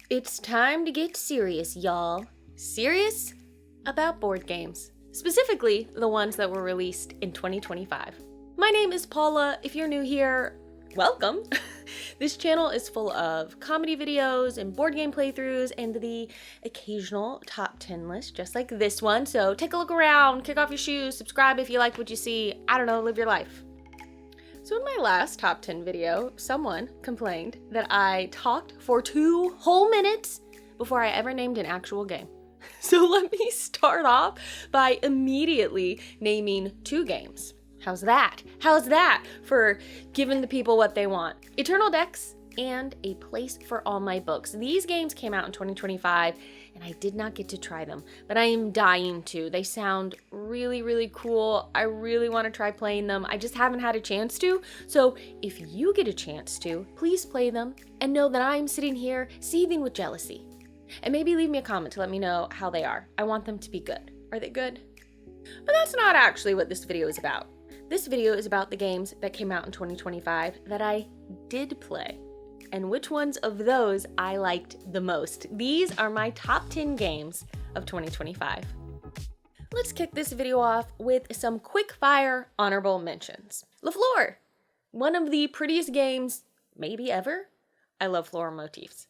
It's time to get serious, y'all. Serious about board games, specifically the ones that were released in 2025. My name is Paula. If you're new here, welcome. This channel is full of comedy videos and board game playthroughs and the occasional top 10 list, just like this one. So take a look around, kick off your shoes, subscribe if you like what you see. I don't know, live your life. So in my last top 10 video, someone complained that I talked for 2 whole minutes before I ever named an actual game. So let me start off by immediately naming 2 games. How's that? How's that for giving the people what they want? Eternal Decks and A Place for All My Books. These games came out in 2025 and I did not get to try them, but I am dying to. They sound really, really cool. I really want to try playing them. I just haven't had a chance to. So if you get a chance to, please play them and know that I'm sitting here seething with jealousy. And maybe leave me a comment to let me know how they are. I want them to be good. Are they good? But that's not actually what this video is about. This video is about the games that came out in 2025 that I did play, and which ones of those I liked the most. These are my top 10 games of 2025. Let's kick this video off with some quick fire honorable mentions. La Flor, one of the prettiest games maybe ever. I love floral motifs.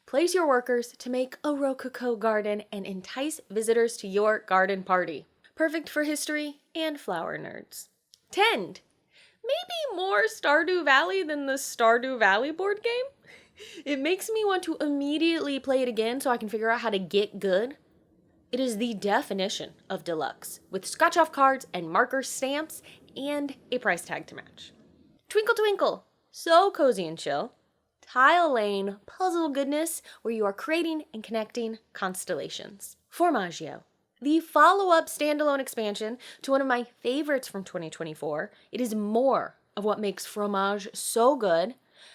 Place your workers to make a rococo garden and entice visitors to your garden party. Perfect for history and flower nerds. Tend, maybe more Stardew Valley than the Stardew Valley board game. It makes me want to immediately play it again so I can figure out how to get good. It is the definition of deluxe, with scratch-off cards and marker stamps and a price tag to match. Twinkle Twinkle, so cozy and chill. Tile Lane, puzzle goodness, where you are creating and connecting constellations. Formaggio, the follow-up standalone expansion to one of my favorites from 2024. It is more of what makes Fromage so good,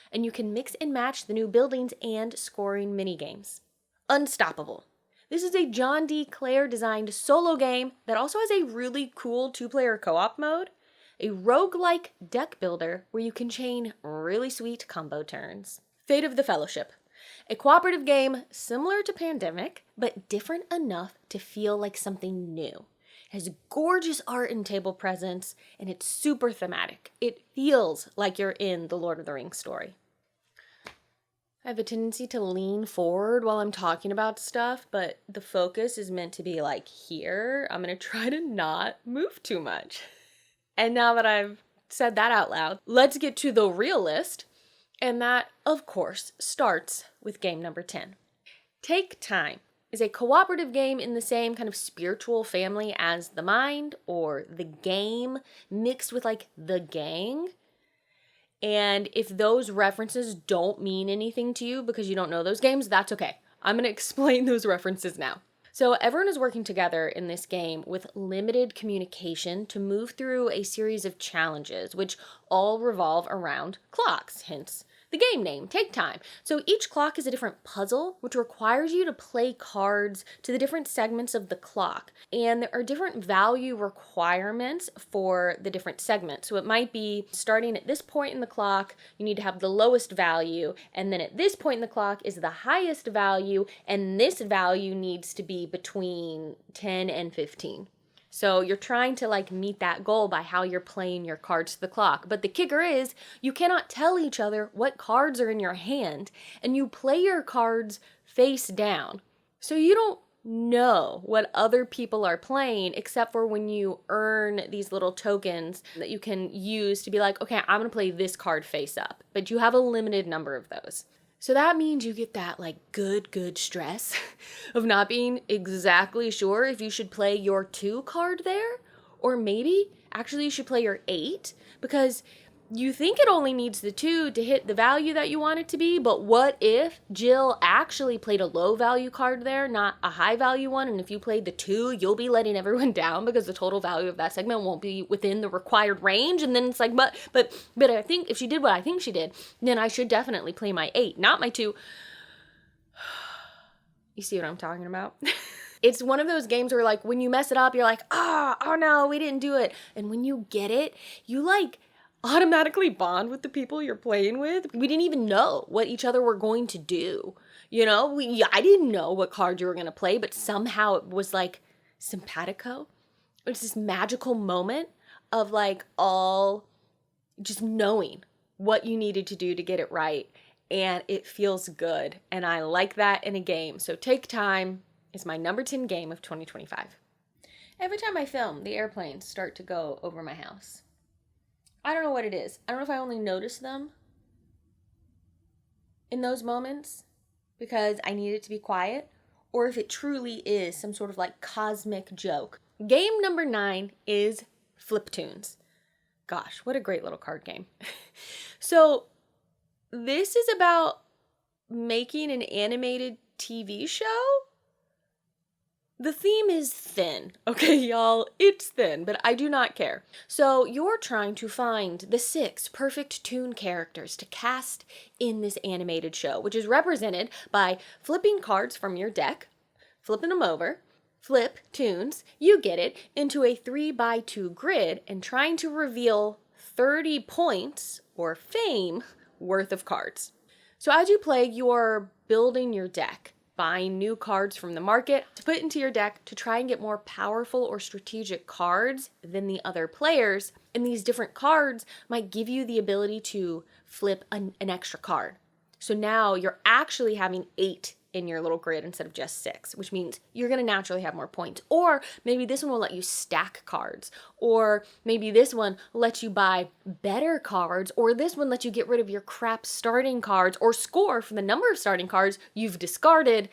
and you can mix and match the new buildings and scoring minigames. Unstoppable. This is a John D. Clare designed solo game that also has a really cool 2-player co-op mode, a roguelike deck builder where you can chain really sweet combo turns. Fate of the Fellowship. A cooperative game similar to Pandemic, but different enough to feel like something new. It has gorgeous art and table presence, and it's super thematic. It feels like you're in the Lord of the Rings story. I have a tendency to lean forward while I'm talking about stuff, but the focus is meant to be like here. I'm going to try to not move too much. And now that I've said that out loud, let's get to the real list. And that, of course, starts with game number 10. Take Time is a cooperative game in the same kind of spiritual family as The Mind or The Game, mixed with like The Gang. And if those references don't mean anything to you because you don't know those games, that's okay. I'm going to explain those references now. So everyone is working together in this game with limited communication to move through a series of challenges, which all revolve around clocks, hence the game name, Take Time. So each clock is a different puzzle, which requires you to play cards to the different segments of the clock. And there are different value requirements for the different segments. So it might be starting at this point in the clock, you need to have the lowest value. And then at this point in the clock is the highest value. And this value needs to be between 10 and 15. So you're trying to like meet that goal by how you're playing your cards to the clock. But the kicker is you cannot tell each other what cards are in your hand, and you play your cards face down. So you don't know what other people are playing except for when you earn these little tokens that you can use to be like, okay, I'm going to play this card face up. But you have a limited number of those. So that means you get that like good stress of not being exactly sure if you should play your 2 card there, or maybe actually you should play your 8 because you think it only needs the 2 to hit the value that you want it to be, but what if Jill actually played a low value card there, not a high value one, and if you played the 2, you'll be letting everyone down because the total value of that segment won't be within the required range, and then it's like, but I think if she did what I think she did, then I should definitely play my 8, not my 2. You see what I'm talking about? It's one of those games where like when you mess it up, you're like, oh no, we didn't do it. And when you get it, you like automatically bond with the people you're playing with. We didn't even know what each other were going to do. I didn't know what card you were going to play, but somehow it was like simpatico. It's this magical moment of like all just knowing what you needed to do to get it right. And it feels good. And I like that in a game. So Take Time is my number 10 game of 2025. Every time I film, the airplanes start to go over my house. I don't know what it is. I don't know if I only notice them in those moments because I need it to be quiet, or if it truly is some sort of like cosmic joke. Game number 9 is Fliptoons. Gosh, what a great little card game. So this is about making an animated TV show. The theme is thin, okay, y'all? It's thin, but I do not care. So you're trying to find the 6 perfect toon characters to cast in this animated show, which is represented by flipping cards from your deck, flipping them over, flip toons, you get it, into a 3x2 grid and trying to reveal 30 points or fame worth of cards. So as you play, you are building your deck, buying new cards from the market to put into your deck to try and get more powerful or strategic cards than the other players. And these different cards might give you the ability to flip an extra card. So now you're actually having 8 in your little grid instead of just 6, which means you're going to naturally have more points. Or maybe this one will let you stack cards, or maybe this one lets you buy better cards, or this one lets you get rid of your crap starting cards or score from the number of starting cards you've discarded.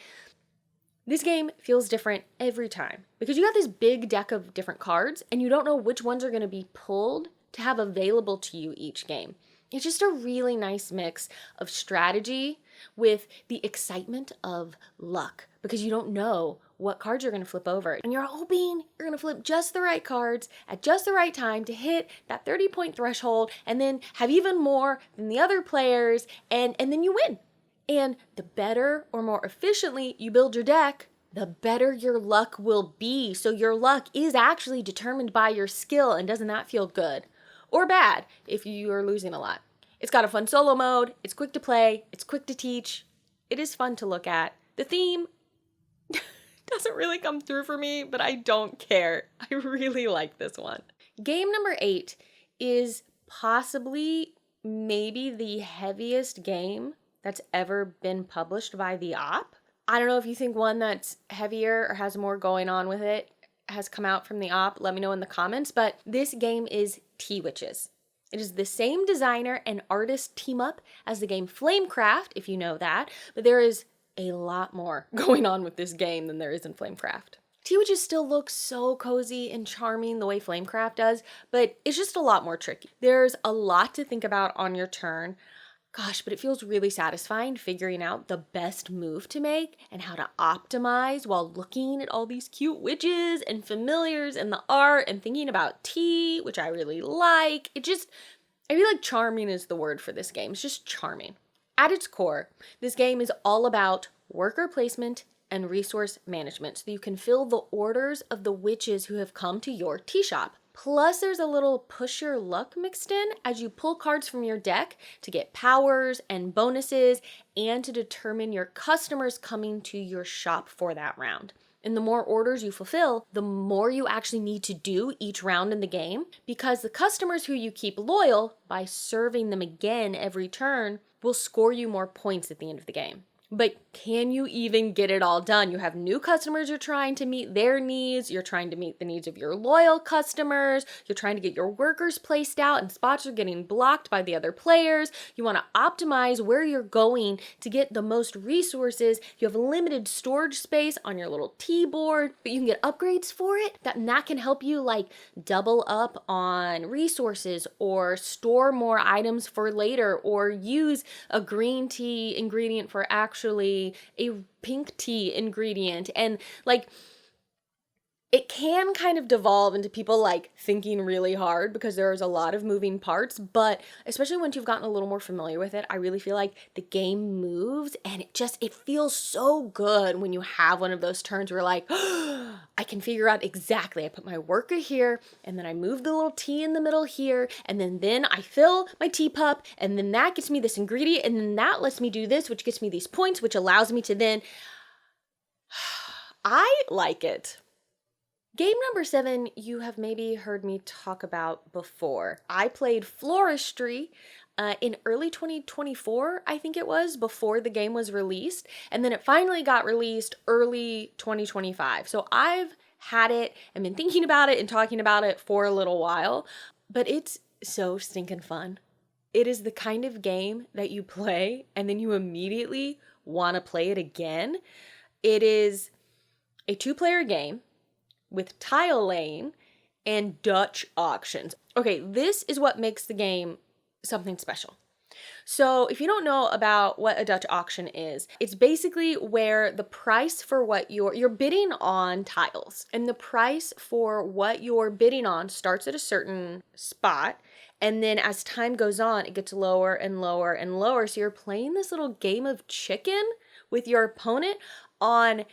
This game feels different every time because you got this big deck of different cards and you don't know which ones are going to be pulled to have available to you each game. It's just a really nice mix of strategy with the excitement of luck because you don't know what cards you're going to flip over. And you're hoping you're going to flip just the right cards at just the right time to hit that 30-point threshold and then have even more than the other players and then you win. And the better or more efficiently you build your deck, the better your luck will be. So your luck is actually determined by your skill, and doesn't that feel good? Or bad if you are losing a lot. It's got a fun solo mode, it's quick to play, it's quick to teach, it is fun to look at. The theme doesn't really come through for me, but I don't care. I really like this one. Game number 8 is possibly maybe the heaviest game that's ever been published by the op. I don't know if you think one that's heavier or has more going on with it has come out from the op. Let me know in the comments, but this game is Tea Witches. It is the same designer and artist team up as the game Flamecraft, if you know that, but there is a lot more going on with this game than there is in Flamecraft. Tea Witches still looks so cozy and charming the way Flamecraft does, but it's just a lot more tricky. There's a lot to think about on your turn. Gosh, but it feels really satisfying figuring out the best move to make and how to optimize while looking at all these cute witches and familiars and the art and thinking about tea, which I really like. I feel like charming is the word for this game. It's just charming. At its core, this game is all about worker placement and resource management so that you can fill the orders of the witches who have come to your tea shop. Plus, there's a little push your luck mixed in as you pull cards from your deck to get powers and bonuses and to determine your customers coming to your shop for that round. And the more orders you fulfill, the more you actually need to do each round in the game because the customers who you keep loyal by serving them again every turn will score you more points at the end of the game. But can you even get it all done? You have new customers you're trying to meet their needs. You're trying to meet the needs of your loyal customers. You're trying to get your workers placed out and spots are getting blocked by the other players. You want to optimize where you're going to get the most resources. You have limited storage space on your little tea board, but you can get upgrades for it. That can help you like double up on resources or store more items for later or use a green tea ingredient for actually a pink tea ingredient. And like it can kind of devolve into people like thinking really hard because there's a lot of moving parts, but especially once you've gotten a little more familiar with it, I really feel like the game moves and it feels so good when you have one of those turns where you're like, oh, I can figure out exactly, I put my worker here, and then I move the little tea in the middle here, and then I fill my teacup, and then that gets me this ingredient, and then that lets me do this, which gets me these points, which allows me to then... I like it. Game number 7, you have maybe heard me talk about before. I played Floristry in early 2024, I think it was, before the game was released. And then it finally got released early 2025. So I've had it and been thinking about it and talking about it for a little while. But it's so stinking fun. It is the kind of game that you play and then you immediately want to play it again. It is a 2-player game with tile laying and Dutch auctions. Okay, this is what makes the game something special. So if you don't know about what a Dutch auction is, it's basically where the price for what you're bidding on tiles, and the price for what you're bidding on starts at a certain spot, and then as time goes on, it gets lower and lower and lower. So you're playing this little game of chicken with your opponent on,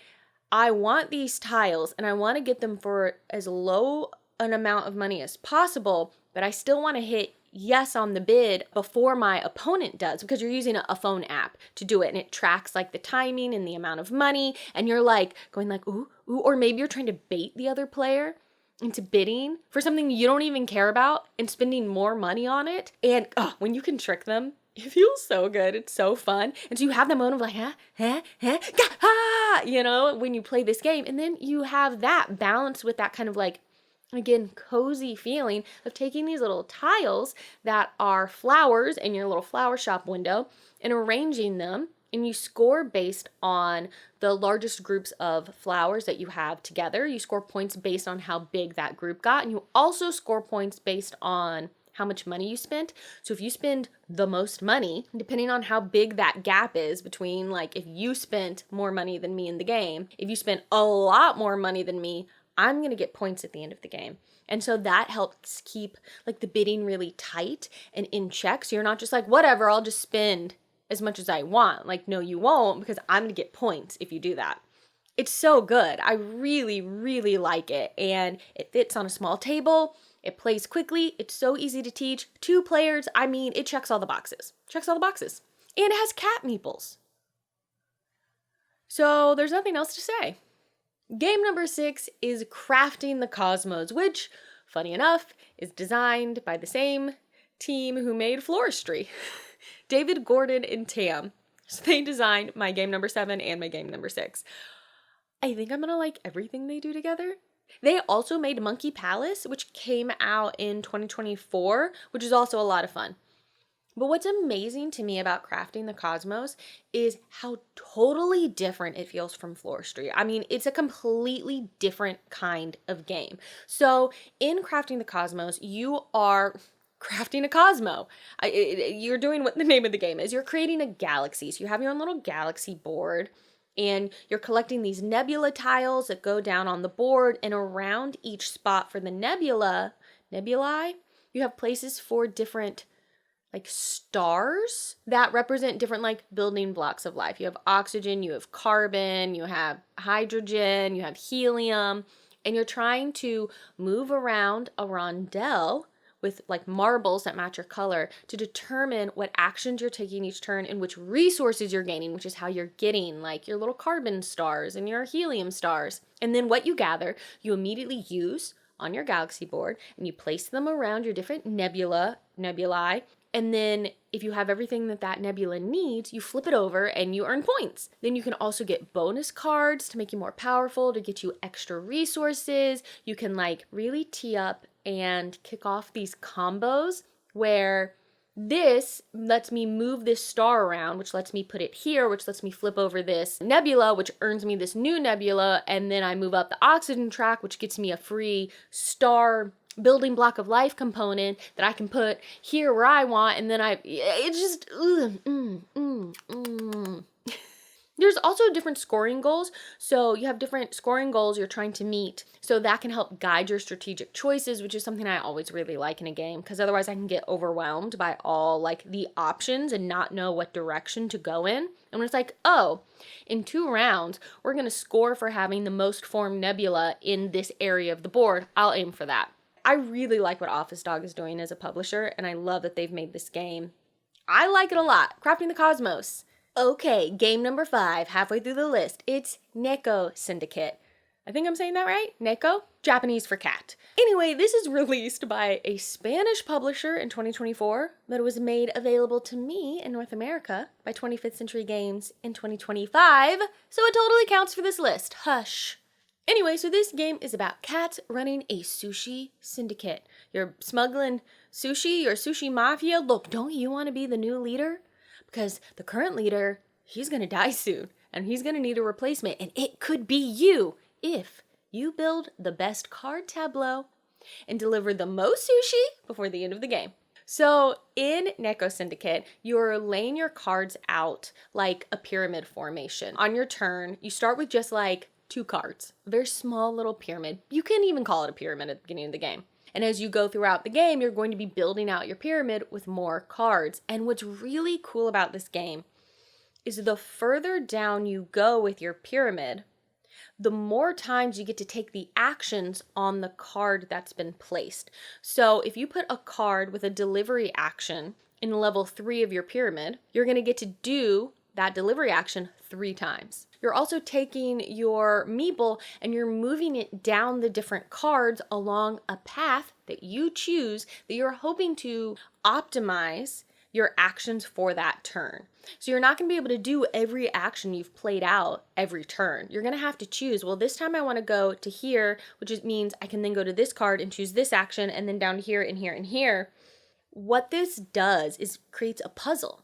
I want these tiles and I want to get them for as low an amount of money as possible, but I still want to hit yes on the bid before my opponent does, because you're using a phone app to do it, and it tracks like the timing and the amount of money, and you're like going like, ooh, or maybe you're trying to bait the other player into bidding for something you don't even care about and spending more money on it. And when you can trick them, it feels so good. It's so fun. And so you have the moment of like, when you play this game. And then you have that balanced with that kind of like, again, cozy feeling of taking these little tiles that are flowers in your little flower shop window and arranging them. And you score based on the largest groups of flowers that you have together. You score points based on how big that group got. And you also score points based on how much money you spent. So if you spend the most money, depending on how big that gap is between, like, if you spent more money than me in the game, if you spent a lot more money than me, I'm going to get points at the end of the game. And so that helps keep like the bidding really tight and in check. So you're not just like, whatever, I'll just spend as much as I want. Like, no, you won't, because I'm going to get points if you do that. It's so good. I really, really like it. And it fits on a small table. It plays quickly. It's so easy to teach. 2 players, I mean, it checks all the boxes. Checks all the boxes. And it has cat meeples. So there's nothing else to say. Game number 6 is Crafting the Cosmos, which, funny enough, is designed by the same team who made Floristry. David, Gordon, and Tam. So they designed my game number 7 and my game number 6. I think I'm gonna like everything they do together. They also made Monkey Palace, which came out in 2024, which is also a lot of fun. But what's amazing to me about Crafting the Cosmos is how totally different it feels from Floristry. I mean, it's a completely different kind of game. So in Crafting the Cosmos, you are crafting a Cosmo. You're doing what the name of the game is. You're creating a galaxy. So you have your own little galaxy board, and you're collecting these nebula tiles that go down on the board, and around each spot for the nebulae, you have places for different like stars that represent different like building blocks of life. You have oxygen, you have carbon, you have hydrogen, you have helium, and you're trying to move around a rondelle with like marbles that match your color to determine what actions you're taking each turn and which resources you're gaining, which is how you're getting like your little carbon stars and your helium stars. And then what you gather, you immediately use on your galaxy board, and you place them around your different nebulae. And then if you have everything that nebula needs, you flip it over and you earn points. Then you can also get bonus cards to make you more powerful, to get you extra resources. You can like really tee up and kick off these combos where this lets me move this star around, which lets me put it here, which lets me flip over this nebula, which earns me this new nebula. And then I move up the oxygen track, which gets me a free star building block of life component that I can put here where I want. And then it's just, There's also different scoring goals. So you have different scoring goals you're trying to meet. So that can help guide your strategic choices, which is something I always really like in a game, because otherwise I can get overwhelmed by all like the options and not know what direction to go in. And when it's like, oh, in 2 rounds, we're going to score for having the most formed nebula in this area of the board, I'll aim for that. I really like what Office Dog is doing as a publisher, and I love that they've made this game. I like it a lot. Crafting the Cosmos. Okay, game number 5, halfway through the list. It's Neko Syndicate. I think I'm saying that right? Neko? Japanese for cat. Anyway, this is released by a Spanish publisher in 2024, but it was made available to me in North America by 25th Century Games in 2025, so it totally counts for this list. Hush. Anyway, so this game is about cats running a sushi syndicate. You're smuggling sushi, you're sushi mafia. Look, don't you want to be the new leader? Because the current leader, he's going to die soon, and he's going to need a replacement, and it could be you if you build the best card tableau and deliver the most sushi before the end of the game. So in Neko Syndicate, you're laying your cards out like a pyramid formation. On your turn, you start with just like 2 cards, a very small little pyramid. You can even call it a pyramid at the beginning of the game. And as you go throughout the game, you're going to be building out your pyramid with more cards. And what's really cool about this game is the further down you go with your pyramid, the more times you get to take the actions on the card that's been placed. So if you put a card with a delivery action in level 3 of your pyramid, you're going to get to do that delivery action 3 times. You're also taking your meeple and you're moving it down the different cards along a path that you choose that you're hoping to optimize your actions for that turn. So you're not going to be able to do every action you've played out every turn. You're going to have to choose, well, this time I want to go to here, which means I can then go to this card and choose this action, and then down to here and here and here. What this does is creates a puzzle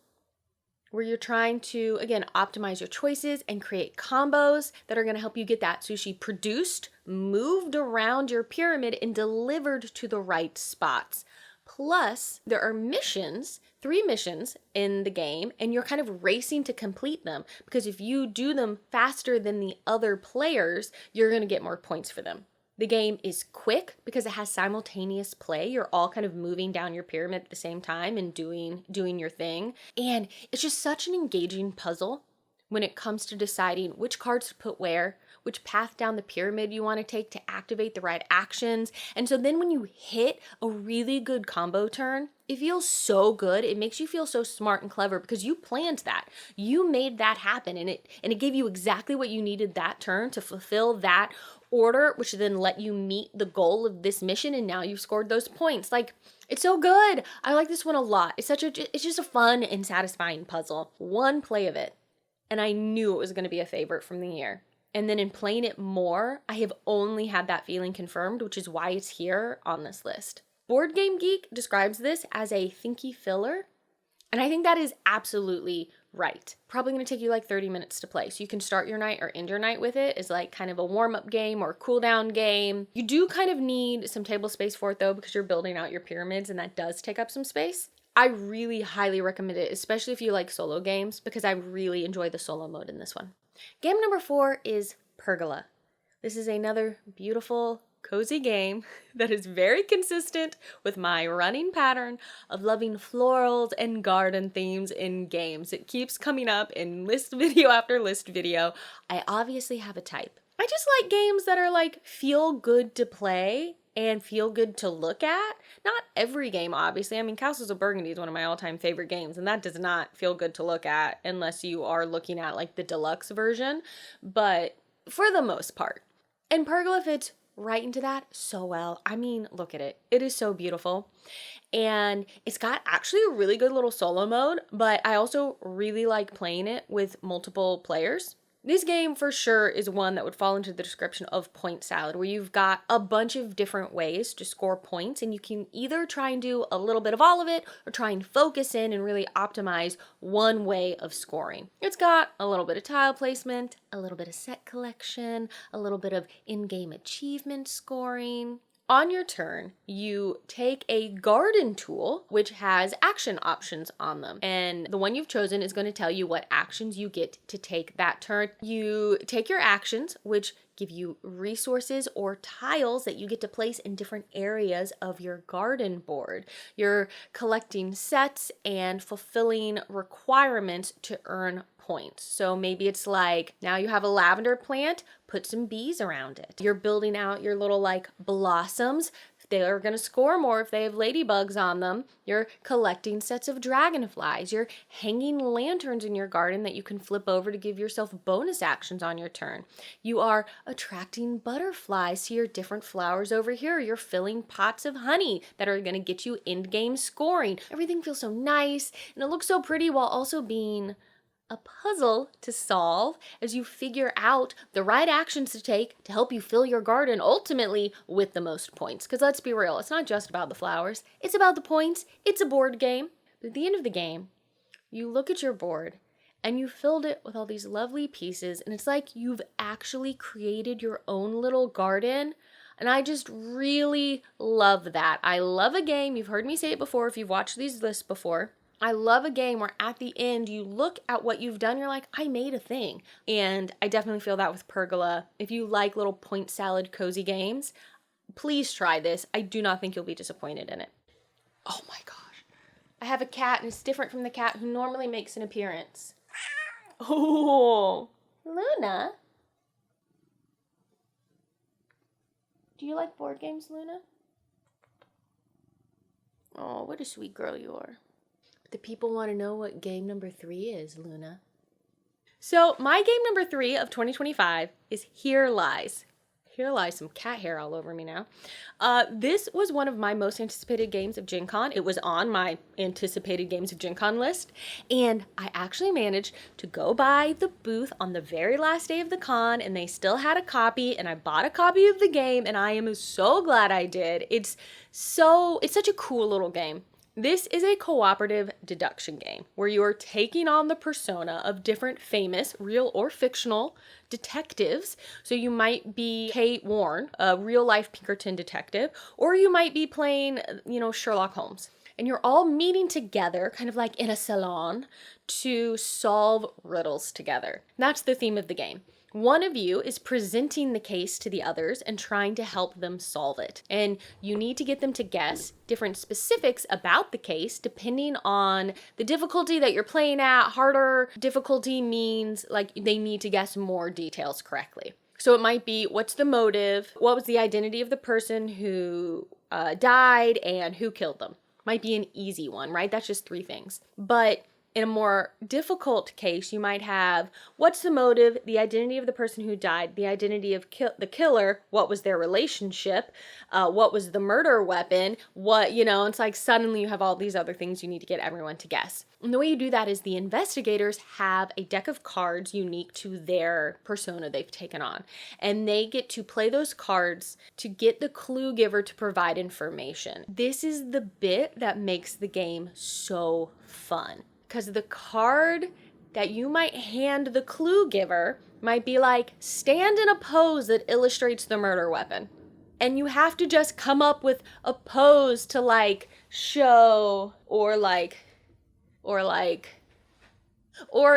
where you're trying to, again, optimize your choices and create combos that are going to help you get that sushi produced, moved around your pyramid, and delivered to the right spots. Plus, there are missions, 3 missions in the game, and you're kind of racing to complete them, because if you do them faster than the other players, you're going to get more points for them. The game is quick because it has simultaneous play. You're all kind of moving down your pyramid at the same time and doing your thing. And it's just such an engaging puzzle when it comes to deciding which cards to put where, which path down the pyramid you want to take to activate the right actions. And so then when you hit a really good combo turn, it feels so good. It makes you feel so smart and clever because you planned that. You made that happen, and it gave you exactly what you needed that turn to fulfill that order, which then let you meet the goal of this mission, and now you've scored those points. Like, it's so good. I like this one a lot. It's just a fun and satisfying puzzle. One play of it, and I knew it was going to be a favorite from the year. And then in playing it more, I have only had that feeling confirmed, which is why it's here on this list. Board Game Geek describes this as a thinky filler, and I think that is absolutely right. Probably going to take you like 30 minutes to play. So you can start your night or end your night with it as like kind of a warm-up game or cool down game. You do kind of need some table space for it though, because you're building out your pyramids and that does take up some space. I really highly recommend it, especially if you like solo games, because I really enjoy the solo mode in this one. Game number 4 is Pergola. This is another beautiful, cozy game that is very consistent with my running pattern of loving florals and garden themes in games. It keeps coming up in list video after list video. I obviously have a type. I just like games that are like feel good to play and feel good to look at. Not every game, obviously. I mean, Castles of Burgundy is one of my all-time favorite games, and that does not feel good to look at unless you are looking at like the deluxe version, but for the most part. And Pergola fits right into that so well. I mean, look at it. It is so beautiful. And it's got actually a really good little solo mode, but I also really like playing it with multiple players. This game for sure is one that would fall into the description of point salad, where you've got a bunch of different ways to score points, and you can either try and do a little bit of all of it or try and focus in and really optimize one way of scoring. It's got a little bit of tile placement, a little bit of set collection, a little bit of in-game achievement scoring, On your turn, you take a garden tool, which has action options on them. And the one you've chosen is going to tell you what actions you get to take that turn. You take your actions, which give you resources or tiles that you get to place in different areas of your garden board. You're collecting sets and fulfilling requirements to earn points. So maybe it's like, now you have a lavender plant, put some bees around it. You're building out your little like blossoms. They're going to score more if they have ladybugs on them. You're collecting sets of dragonflies. You're hanging lanterns in your garden that you can flip over to give yourself bonus actions on your turn. You are attracting butterflies to your different flowers over here. You're filling pots of honey that are going to get you end-game scoring. Everything feels so nice and it looks so pretty while also being a puzzle to solve as you figure out the right actions to take to help you fill your garden ultimately with the most points. Because let's be real, it's not just about the flowers, it's about the points. It's a board game. But at the end of the game, you look at your board and you filled it with all these lovely pieces, and it's like you've actually created your own little garden. And I just really love that. I love a game, you've heard me say it before if you've watched these lists before, I love a game where at the end you look at what you've done, you're like, I made a thing. And I definitely feel that with Pergola. If you like little point salad cozy games, please try this. I do not think you'll be disappointed in it. Oh my gosh. I have a cat and it's different from the cat who normally makes an appearance. Oh, Luna. Do you like board games, Luna? Oh, what a sweet girl you are. The people want to know what game number 3 is, Luna. So my game number 3 of 2025 is Here Lies. Here lies some cat hair all over me now. This was one of my most anticipated games of Gen Con. It was on my anticipated games of Gen Con list. And I actually managed to go by the booth on the very last day of the con, and they still had a copy, and I bought a copy of the game, and I am so glad I did. It's such a cool little game. This is a cooperative deduction game where you are taking on the persona of different famous, real or fictional, detectives. So you might be Kate Warren, a real-life Pinkerton detective, or you might be playing, Sherlock Holmes. And you're all meeting together, kind of like in a salon, to solve riddles together. That's the theme of the game. One of you is presenting the case to the others and trying to help them solve it. And you need to get them to guess different specifics about the case depending on the difficulty that you're playing at. Harder difficulty means like they need to guess more details correctly. So it might be, what's the motive? What was the identity of the person who died and who killed them? Might be an easy one, right? That's just 3 things. But in a more difficult case, you might have, what's the motive, the identity of the person who died, the identity of the killer, what was their relationship, what was the murder weapon, it's like suddenly you have all these other things you need to get everyone to guess. And the way you do that is the investigators have a deck of cards unique to their persona they've taken on. And they get to play those cards to get the clue giver to provide information. This is the bit that makes the game so fun. Because the card that you might hand the clue giver might be like, stand in a pose that illustrates the murder weapon. And you have to just come up with a pose to show or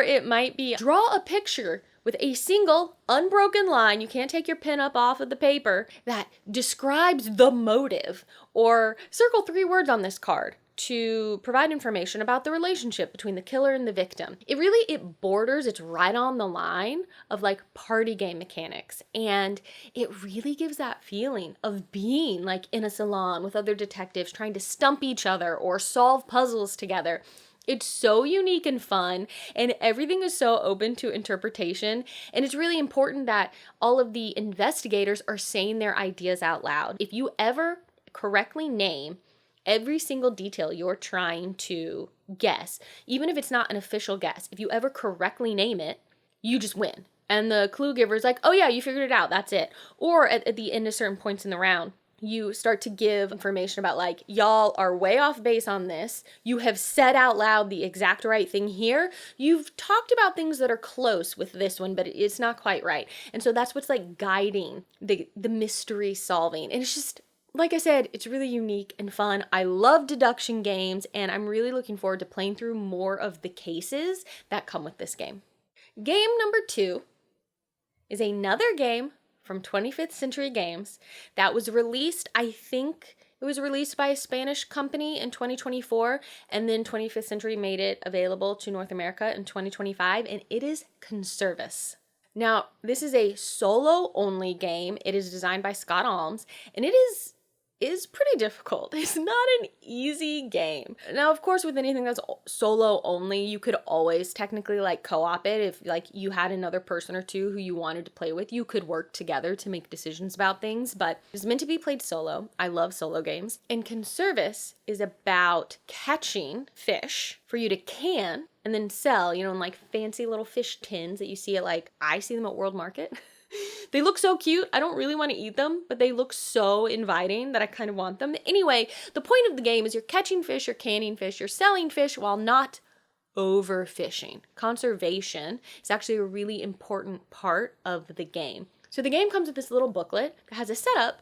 it might be draw a picture with a single unbroken line, you can't take your pen up off of the paper, that describes the motive, or circle 3 words on this card to provide information about the relationship between the killer and the victim. It's right on the line of party game mechanics. And it really gives that feeling of being in a salon with other detectives trying to stump each other or solve puzzles together. It's so unique and fun, and everything is so open to interpretation. And it's really important that all of the investigators are saying their ideas out loud. If you ever correctly name every single detail you're trying to guess, even if it's not an official guess, if you ever correctly name it, you just win. And the clue giver is like, oh yeah, you figured it out, that's it. Or at the end of certain points in the round, you start to give information about y'all are way off base on this. You have said out loud the exact right thing here. You've talked about things that are close with this one, but it's not quite right. And so that's what's guiding the mystery solving. And it's just Like I said, it's really unique and fun. I love deduction games, and I'm really looking forward to playing through more of the cases that come with this game. Game number 2 is another game from 25th Century Games that was released, I think it was released by a Spanish company in 2024, and then 25th Century made it available to North America in 2025, and it is Conservus. Now, this is a solo-only game. It is designed by Scott Almes, and it is pretty difficult. It's not an easy game. Now, of course, with anything that's solo only, you could always technically like co-op it. If like you had another person or two who you wanted to play with, you could work together to make decisions about things, but it's meant to be played solo. I love solo games. And Conservus is about catching fish for you to can and then sell, in like fancy little fish tins that you see at like, I see them at World Market. They look so cute. I don't really want to eat them, but they look so inviting that I kind of want them. Anyway, the point of the game is you're catching fish, you're canning fish, you're selling fish while not overfishing. Conservation is actually a really important part of the game. So the game comes with this little booklet that has a setup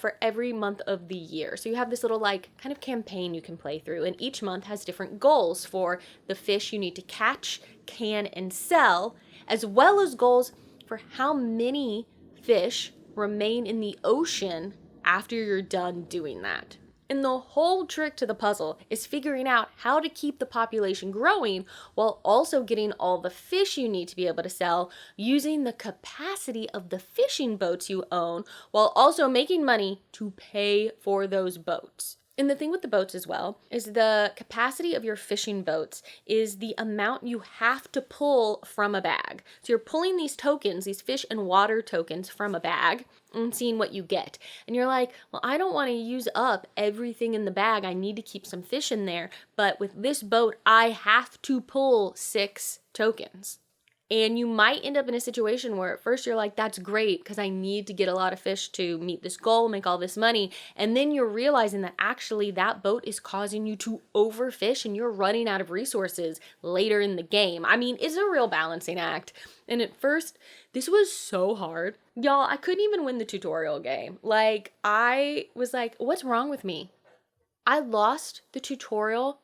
for every month of the year. So you have this little like kind of campaign you can play through, and each month has different goals for the fish you need to catch, can, and sell, as well as goals for how many fish remain in the ocean after you're done doing that. And the whole trick to the puzzle is figuring out how to keep the population growing while also getting all the fish you need to be able to sell using the capacity of the fishing boats you own while also making money to pay for those boats. And the thing with the boats as well is the capacity of your fishing boats is the amount you have to pull from a bag. So you're pulling these tokens, these fish and water tokens from a bag and seeing what you get. And you're like, well, I don't want to use up everything in the bag. I need to keep some fish in there. But with this boat, I have to pull 6 tokens. And you might end up in a situation where at first you're like, that's great because I need to get a lot of fish to meet this goal, make all this money. And then you're realizing that actually that boat is causing you to overfish and you're running out of resources later in the game. I mean, it's a real balancing act. And at first, this was so hard. Y'all, I couldn't even win the tutorial game. Like, I was like, what's wrong with me? I lost the tutorial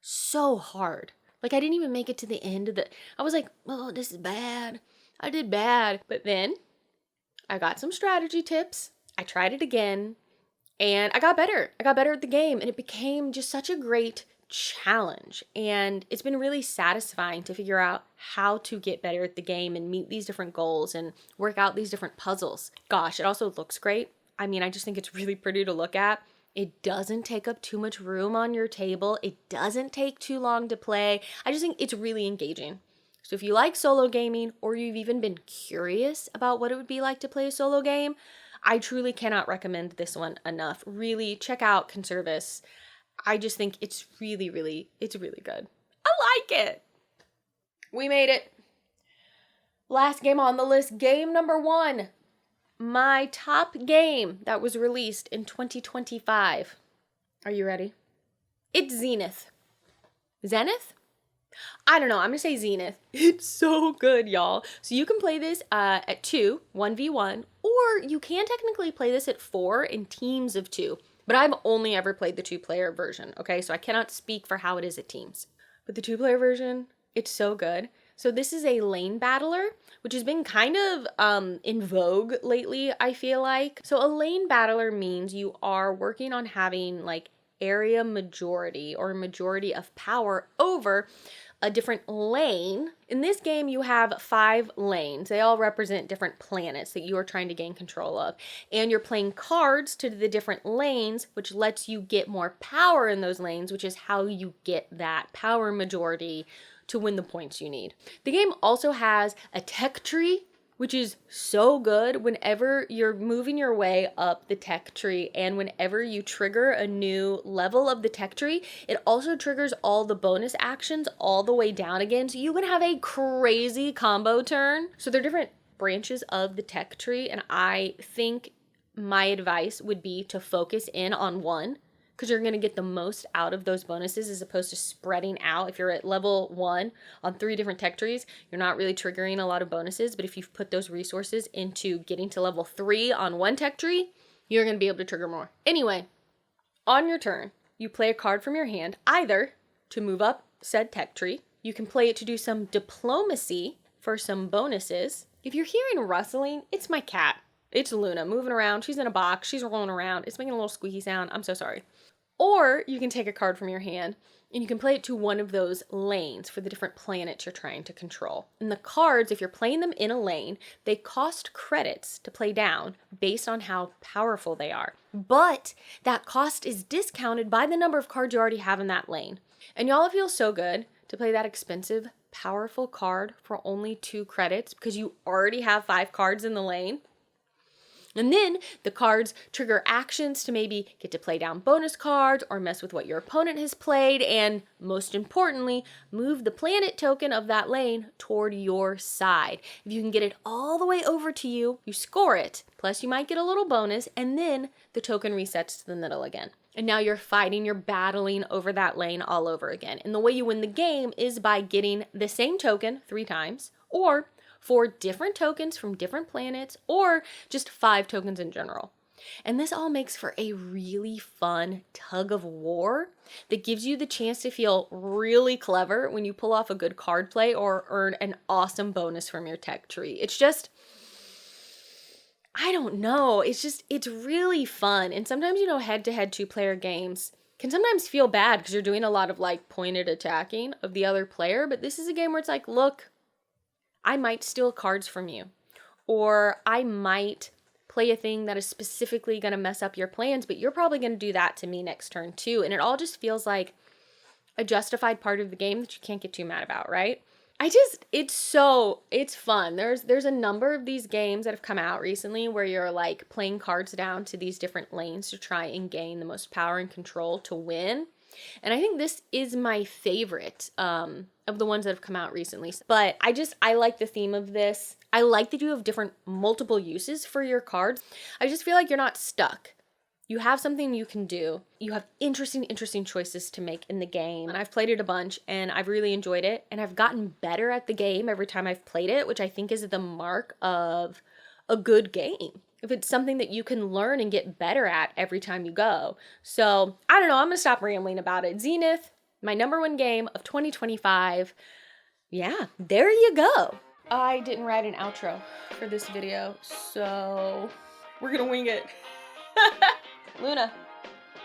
so hard. Like, I didn't even make it to the end of I was like, oh, this is bad. I did bad. But then I got some strategy tips. I tried it again and I got better. I got better at the game and it became just such a great challenge. And it's been really satisfying to figure out how to get better at the game and meet these different goals and work out these different puzzles. Gosh, it also looks great. I mean, I just think it's really pretty to look at. It doesn't take up too much room on your table. It doesn't take too long to play. I just think it's really engaging. So if you like solo gaming or you've even been curious about what it would be like to play a solo game, I truly cannot recommend this one enough. Really check out Conservus. I just think it's really good. I like it. We made it. Last game on the list, game number 1. My top game that was released in 2025. Are you ready? It's Zenith. Zenith? I don't know. I'm going to say Zenith. It's so good, y'all. So you can play this at 2, 1v1, or you can technically play this at 4 in teams of 2. But I've only ever played the 2-player version, okay? So I cannot speak for how it is at teams. But the 2-player version, it's so good. So this is a lane battler, which has been kind of in vogue lately, I feel like. So a lane battler means you are working on having like area majority or majority of power over a different lane. In this game, you have 5 lanes. They all represent different planets that you are trying to gain control of. And you're playing cards to the different lanes, which lets you get more power in those lanes, which is how you get that power majority to win the points you need. The game also has a tech tree, which is so good whenever you're moving your way up the tech tree, and whenever you trigger a new level of the tech tree, it also triggers all the bonus actions all the way down again, so you can have a crazy combo turn. So there are different branches of the tech tree, and I think my advice would be to focus in on one, because you're going to get the most out of those bonuses as opposed to spreading out. If you're at level 1 on 3 different tech trees, you're not really triggering a lot of bonuses. But if you've put those resources into getting to level 3 on one tech tree, you're going to be able to trigger more. Anyway, on your turn, you play a card from your hand, either to move up said tech tree. You can play it to do some diplomacy for some bonuses. If you're hearing rustling, it's my cat. It's Luna moving around. She's in a box. She's rolling around. It's making a little squeaky sound. I'm so sorry. Or you can take a card from your hand and you can play it to one of those lanes for the different planets you're trying to control. And the cards, if you're playing them in a lane, they cost credits to play down based on how powerful they are. But that cost is discounted by the number of cards you already have in that lane. And y'all, it feels so good to play that expensive, powerful card for only 2 credits because you already have 5 cards in the lane. And then the cards trigger actions to maybe get to play down bonus cards or mess with what your opponent has played, and most importantly, move the planet token of that lane toward your side. If you can get it all the way over to you, you score it. Plus you might get a little bonus, and then the token resets to the middle again. And now you're fighting, you're battling over that lane all over again. And the way you win the game is by getting the same token 3 times, or 4 different tokens from different planets, or just 5 tokens in general. And this all makes for a really fun tug of war that gives you the chance to feel really clever when you pull off a good card play or earn an awesome bonus from your tech tree. It's just, I don't know, it's really fun. And sometimes, head-to-head 2-player games can sometimes feel bad because you're doing a lot of like pointed attacking of the other player, but this is a game where it's like, look, I might steal cards from you, or I might play a thing that is specifically going to mess up your plans, but you're probably going to do that to me next turn too. And it all just feels like a justified part of the game that you can't get too mad about, right? It's fun. There's a number of these games that have come out recently where you're like playing cards down to these different lanes to try and gain the most power and control to win. And I think this is my favorite of the ones that have come out recently. But I like the theme of this. I like that you have multiple uses for your cards. I just feel like you're not stuck. You have something you can do. You have interesting choices to make in the game. And I've played it a bunch and I've really enjoyed it. And I've gotten better at the game every time I've played it, which I think is the mark of a good game. If it's something that you can learn and get better at every time you go. So, I don't know, I'm going to stop rambling about it. Zenith, my #1 game of 2025. Yeah, there you go. I didn't write an outro for this video, so we're going to wing it. Luna,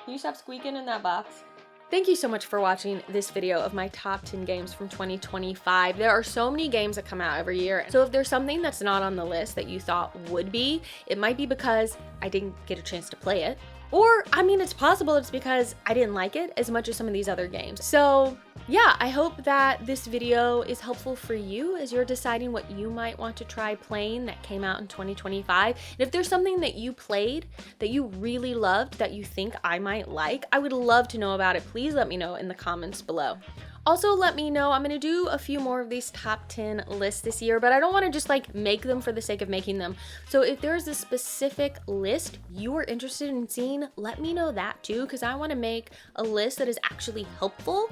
can you stop squeaking in that box? Thank you so much for watching this video of my top 10 games from 2025. There are so many games that come out every year. So if there's something that's not on the list that you thought would be, it might be because I didn't get a chance to play it. Or, it's possible it's because I didn't like it as much as some of these other games. So yeah, I hope that this video is helpful for you as you're deciding what you might want to try playing that came out in 2025. And if there's something that you played that you really loved that you think I might like, I would love to know about it. Please let me know in the comments below. Also, let me know, I'm going to do a few more of these top 10 lists this year, but I don't want to just make them for the sake of making them. So if there's a specific list you are interested in seeing, let me know that too, because I want to make a list that is actually helpful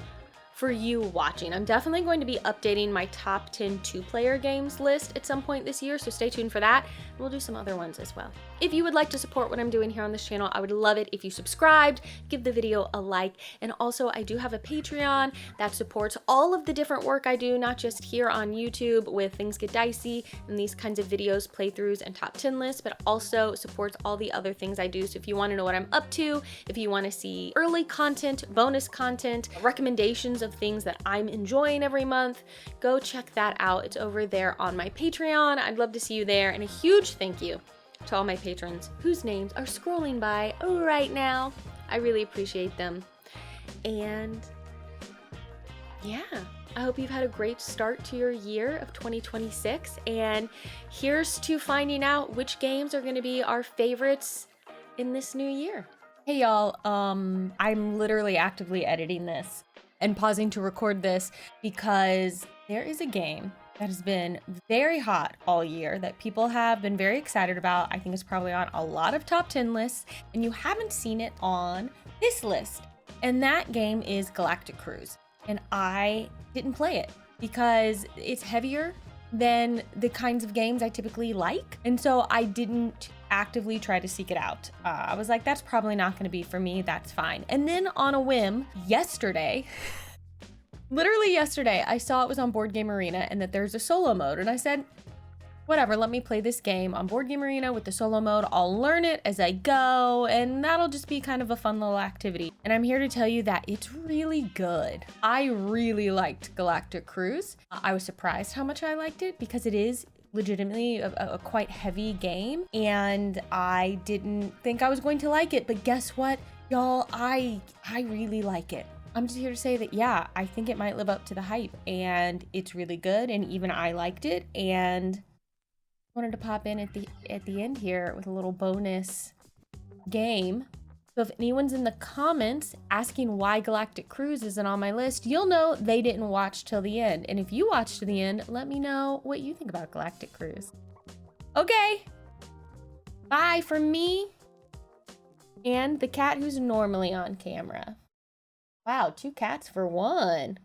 for you watching. I'm definitely going to be updating my top 10 2-player games list at some point this year, so stay tuned for that. And we'll do some other ones as well. If you would like to support what I'm doing here on this channel, I would love it if you subscribed, give the video a like, and also I do have a Patreon that supports all of the different work I do, not just here on YouTube with Things Get Dicey and these kinds of videos, playthroughs, and top 10 lists, but also supports all the other things I do. So if you want to know what I'm up to, if you want to see early content, bonus content, recommendations of things that I'm enjoying every month, go check that out. It's over there on my Patreon. I'd love to see you there. And a huge thank you to all my patrons whose names are scrolling by right now. I really appreciate them. And yeah, I hope you've had a great start to your year of 2026. And here's to finding out which games are going to be our favorites in this new year. Hey y'all, I'm literally actively editing this and pausing to record this because there is a game that has been very hot all year that people have been very excited about. I think it's probably on a lot of top 10 lists, and you haven't seen it on this list. And that game is Galactic Cruise. And I didn't play it because it's heavier than the kinds of games I typically like. And so I didn't actively try to seek it out. I was like, that's probably not going to be for me. That's fine. And then on a whim, yesterday, literally yesterday, I saw it was on Board Game Arena and that there's a solo mode. And I said, whatever, let me play this game on Board Game Arena with the solo mode. I'll learn it as I go, and that'll just be kind of a fun little activity. And I'm here to tell you that it's really good. I really liked Galactic Cruise. I was surprised how much I liked it because it is legitimately a quite heavy game, and I didn't think I was going to like it, but guess what, y'all? I really like it. I'm just here to say that, yeah, I think it might live up to the hype, and it's really good, and even I liked it, and wanted to pop in at the end here with a little bonus game. So if anyone's in the comments asking why Galactic Cruise isn't on my list, you'll know they didn't watch till the end. And if you watched to the end, let me know what you think about Galactic Cruise. Okay, bye from me and the cat who's normally on camera. Wow, 2 cats for 1.